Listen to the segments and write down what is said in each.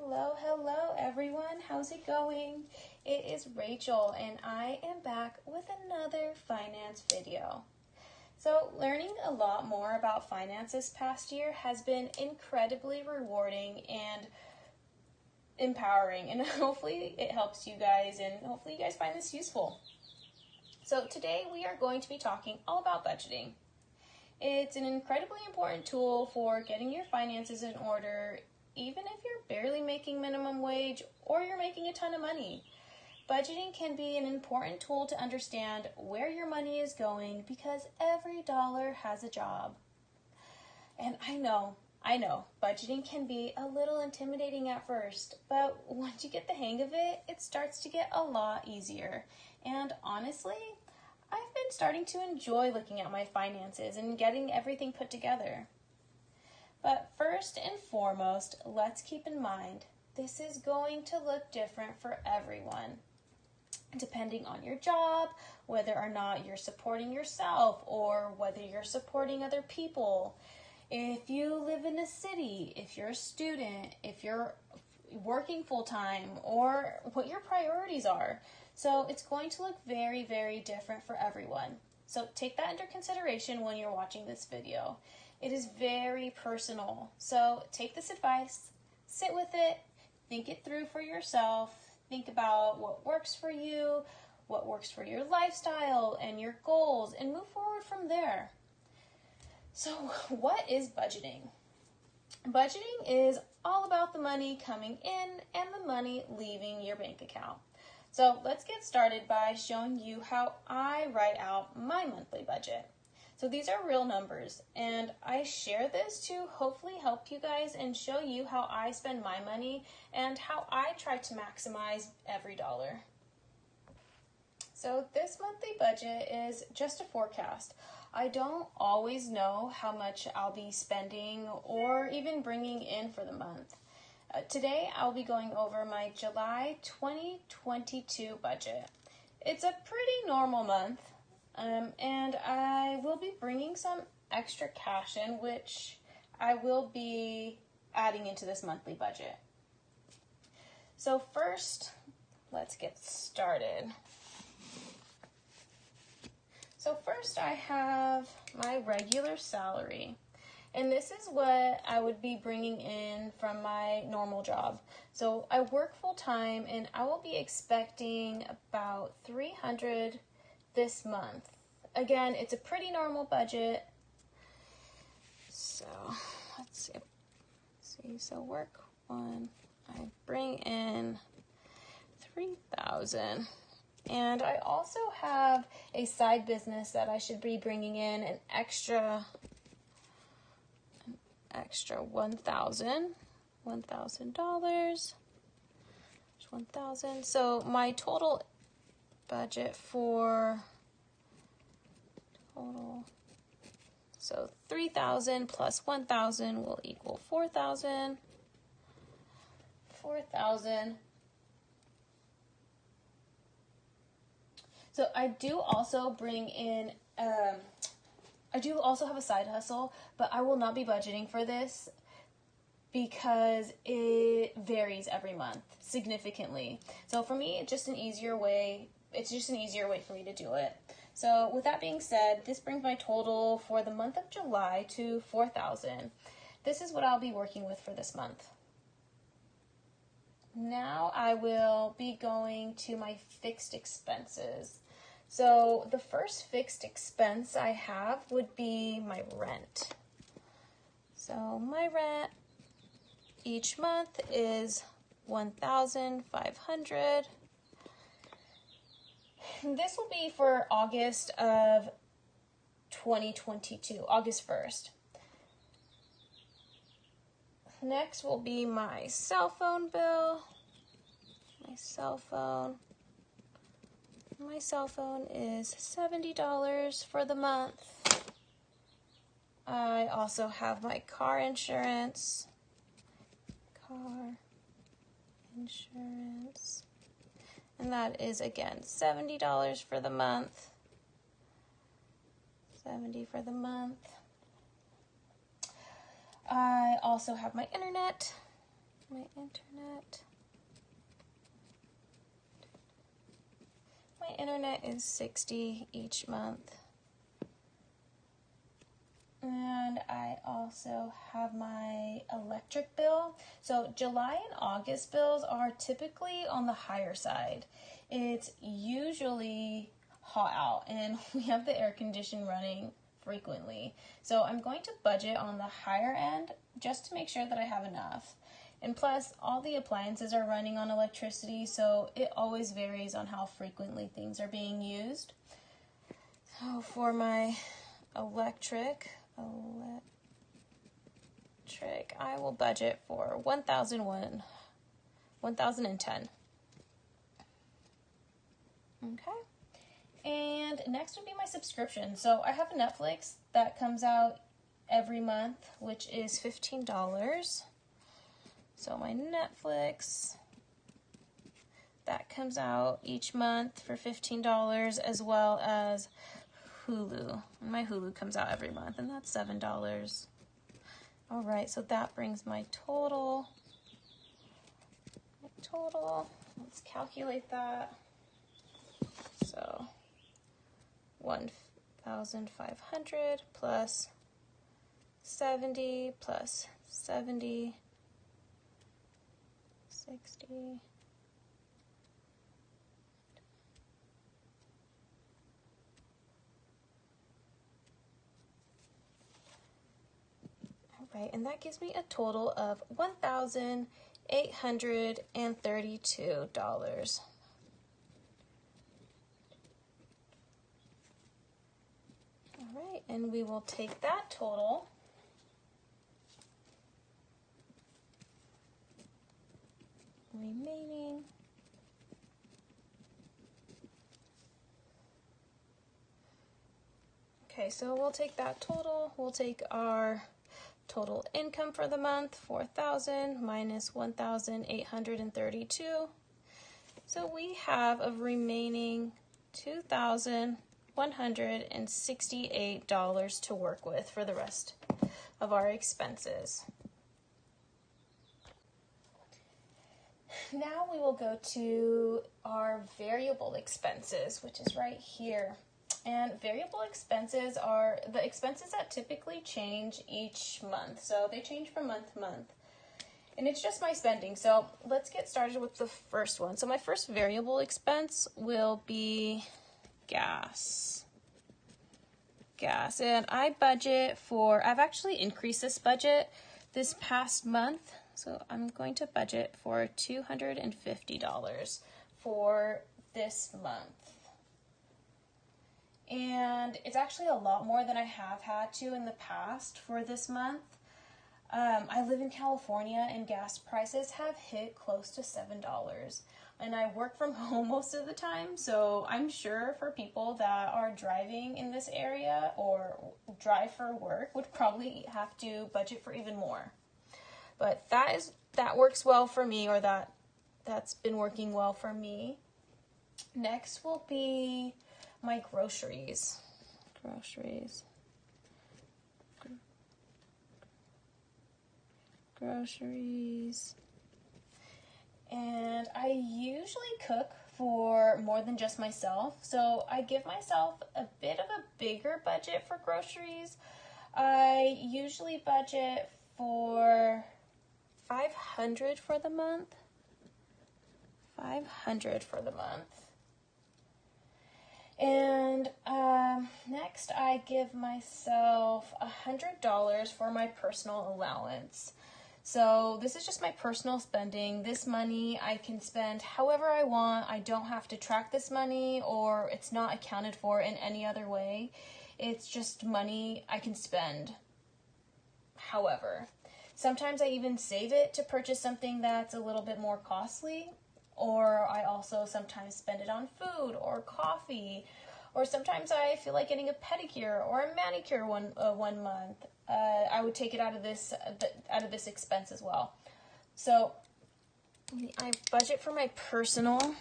Hello everyone. How's it going? It is Rachel and I am back with another finance video. So learning a lot more about finance this past year has been incredibly rewarding and empowering, and hopefully it helps you guys and hopefully you guys find this useful. So today we are going to be talking all about budgeting. It's an incredibly important tool for getting your finances in order, even if you're barely making minimum wage or you're making a ton of money. Budgeting can be an important tool to understand where your money is going because every dollar has a job. And I know, budgeting can be a little intimidating at first, but once you get the hang of it, it starts to get a lot easier. And honestly, I've been starting to enjoy looking at my finances and getting everything put together. But first and foremost, let's keep in mind, this is going to look different for everyone, depending on your job, whether or not you're supporting yourself or whether you're supporting other people. If you live in a city, if you're a student, if you're working full-time, or what your priorities are. So it's going to look very, very different for everyone. So take that under consideration when you're watching this video. It is very personal. So take this advice, sit with it, think it through for yourself, think about what works for you, what works for your lifestyle and your goals, and move forward from there. So what is budgeting? Budgeting is all about the money coming in and the money leaving your bank account. So let's get started by showing you how I write out my monthly budget. So these are real numbers, and I share this to hopefully help you guys and show you how I spend my money and how I try to maximize every dollar. So this monthly budget is just a forecast. I don't always know how much I'll be spending or even bringing in for the month. Today I'll be going over my July 2022 budget. It's a pretty normal month. And I will be bringing some extra cash in, which I will be adding into this monthly budget. So first, let's get started. So first I have my regular salary. And this is what I would be bringing in from my normal job. So I work full time and I will be expecting about $300 this month. Again, it's a pretty normal budget. So let's see. So work one, I bring in $3,000. And I also have a side business that I should be bringing in an extra $1,000. So my total budget for so 3,000 plus 1,000 will equal 4,000. So I do also bring in I do also have a side hustle, but I will not be budgeting for this because it varies every month significantly. So for me, it's just an easier way for me to do it. So with that being said, this brings my total for the month of July to 4,000. This is what I'll be working with for this month. Now I will be going to my fixed expenses. So the first fixed expense I have would be my rent. So my rent each month is $1,500. This will be for August of 2022, August 1st. Next will be my cell phone bill. My cell phone is $70 for the month. I also have my car insurance. And that is, again, $70 for the month. $70 for the month. I also have my internet. my internet. My internet is $60 each month. And I also have my electric bill. So July and August bills are typically on the higher side. It's usually hot out and we have the air condition running frequently. So I'm going to budget on the higher end just to make sure that I have enough. And plus, all the appliances are running on electricity, so it always varies on how frequently things are being used. So for my electric, I will budget for $1,010. Okay. And next would be my subscription. So I have a Netflix that comes out every month, which is $15. So my Netflix, that comes out each month for $15, as well as Hulu. My Hulu comes out every month, and that's $7. All right, so that brings my total. Let's calculate that. So 1,500 plus 70 plus 70. 60. All right, and that gives me a total of $1,832. All right, and we will take that total remaining. Okay, so we'll take that total. We'll take our total income for the month, 4,000 minus 1,832. So we have a remaining $2,168 to work with for the rest of our expenses. Now we will go to our variable expenses, which is right here. And variable expenses are the expenses that typically change each month. So they change from month to month. And it's just my spending. So let's get started with the first one. So my first variable expense will be gas. And I budget for, I've actually increased this budget this past month. So I'm going to budget for $250 for this month. And it's actually a lot more than I have had to in the past for this month. I live in California and gas prices have hit close to $7. And I work from home most of the time, so I'm sure for people that are driving in this area or drive for work would probably have to budget for even more. But that works well for me, or that's been working well for me. Next will be my groceries. And I usually cook for more than just myself, so I give myself a bit of a bigger budget for groceries. I usually budget for $500 for the month. And next I give myself $100 for my personal allowance. So this is just my personal spending. This money I can spend however I want. I don't have to track this money, or it's not accounted for in any other way. It's just money I can spend however. Sometimes I even save it to purchase something that's a little bit more costly, or I also sometimes spend it on food or coffee, or sometimes I feel like getting a pedicure or a manicure one month. I would take it out of this expense as well. So I budget for my personal.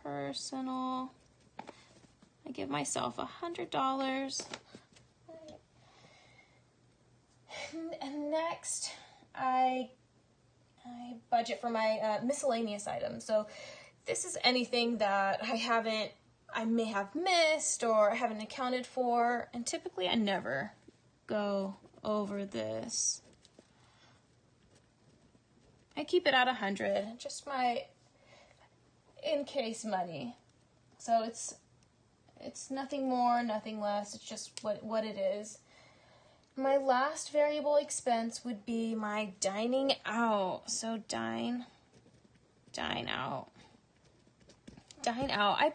I give myself $100. And next, I budget for my miscellaneous items. So this is anything that I may have missed or I haven't accounted for, and typically I never go over this. I keep it at 100, just my in case money. So it's nothing more, nothing less. It's just what it is. My last variable expense would be my dining out. So dine out. Dine out. I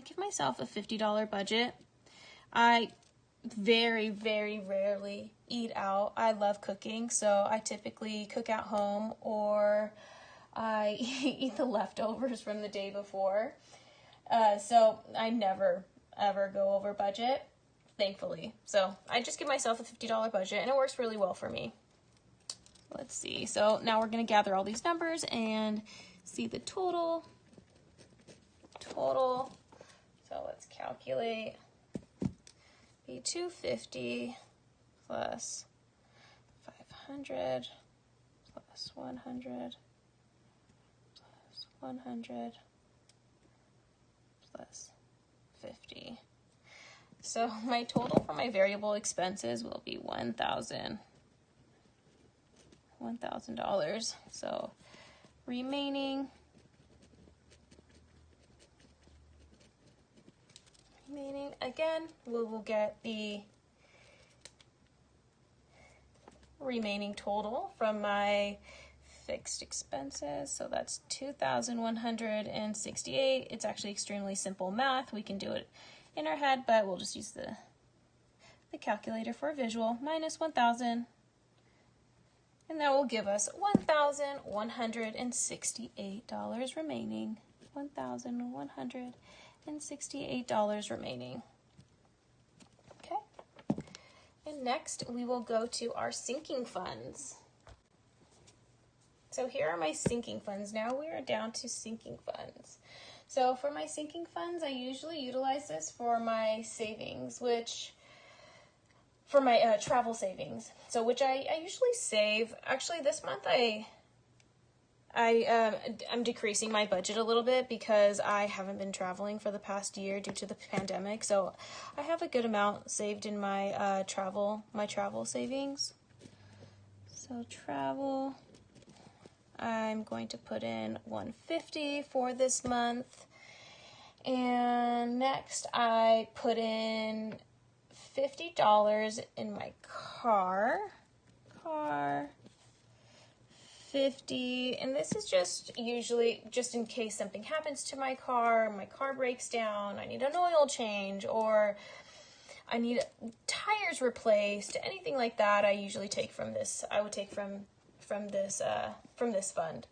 give myself a $50 budget. I very, very rarely eat out. I love cooking, so I typically cook at home or I eat the leftovers from the day before. So I never, ever go over budget, thankfully. So I just give myself a $50 budget, and it works really well for me. Let's see. So now we're going to gather all these numbers and see the total. So let's calculate. Be 250 plus 500 plus 100 plus 100 plus 50. So my total for my variable expenses will be $1,000. So remaining again, we will get the remaining total from my fixed expenses. So that's 2,168. It's actually extremely simple math. We can do it in our head, but we'll just use the calculator for a visual. Minus 1,000. And that will give us $1,168 remaining. $1,168 remaining. Okay. And next we will go to our sinking funds. So here are my sinking funds. Now we are down to sinking funds. So for my sinking funds, I usually utilize this for my savings, for my travel savings. So which I usually save. Actually, this month I'm decreasing my budget a little bit because I haven't been traveling for the past year due to the pandemic. So I have a good amount saved in my travel savings. So travel, I'm going to put in $150 for this month. And next I put in $50 in my car. 50, and this is just usually just in case something happens to my car breaks down, I need an oil change, or I need tires replaced, anything like that. I usually take from this. I would take from this fund.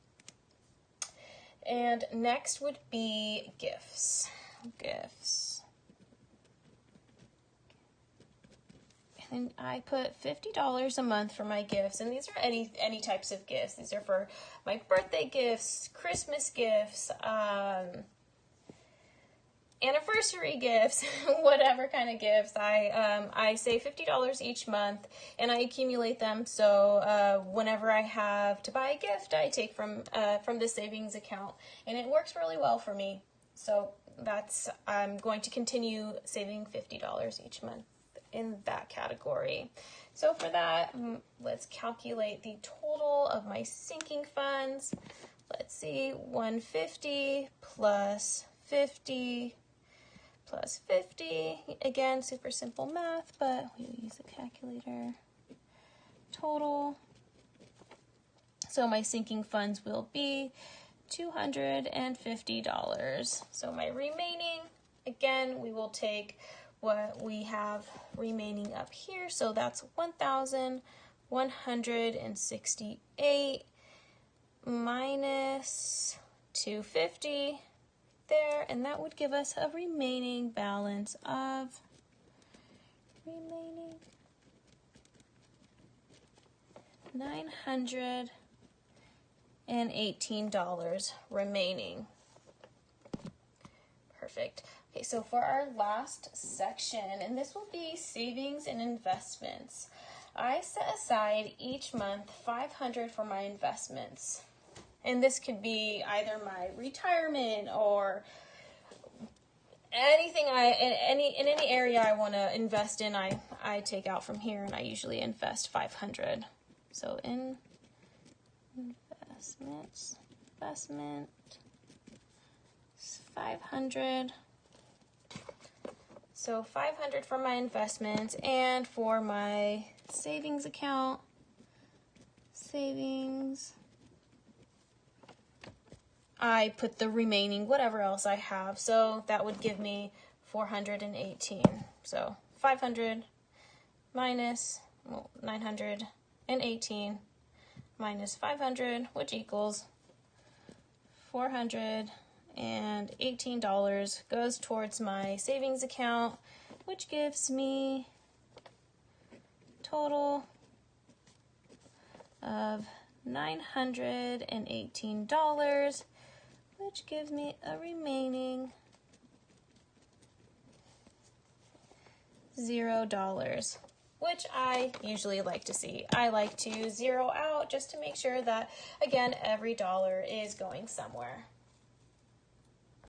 And next would be gifts. And I put $50 a month for my gifts, and these are any types of gifts. These are for my birthday gifts, Christmas gifts, anniversary gifts, whatever kind of gifts. I save $50 each month, and I accumulate them. So whenever I have to buy a gift, I take from the savings account, and it works really well for me. So I'm going to continue saving $50 each month in that category. So for that, let's calculate the total of my sinking funds. Let's see, 150 plus 50 plus 50. Again, super simple math, but we use a calculator. Total. So my sinking funds will be $250. So my remaining, again, we will take what we have remaining up here. So that's 1,168 minus 250 there, and that would give us a remaining balance of $918 remaining. Perfect. Okay, so for our last section, and this will be savings and investments. I set aside each month $500 for my investments. And this could be either my retirement or anything in any area I want to invest in. I take out from here, and I usually invest $500. So in investment 500. So $500 for my investments, and for my savings account, I put the remaining whatever else I have. So that would give me 418. So 500 minus 918 minus 500, which equals $418, goes towards my savings account, which gives me total of $918, which gives me a remaining $0, which I usually like to see. I like to zero out just to make sure that, again, every dollar is going somewhere.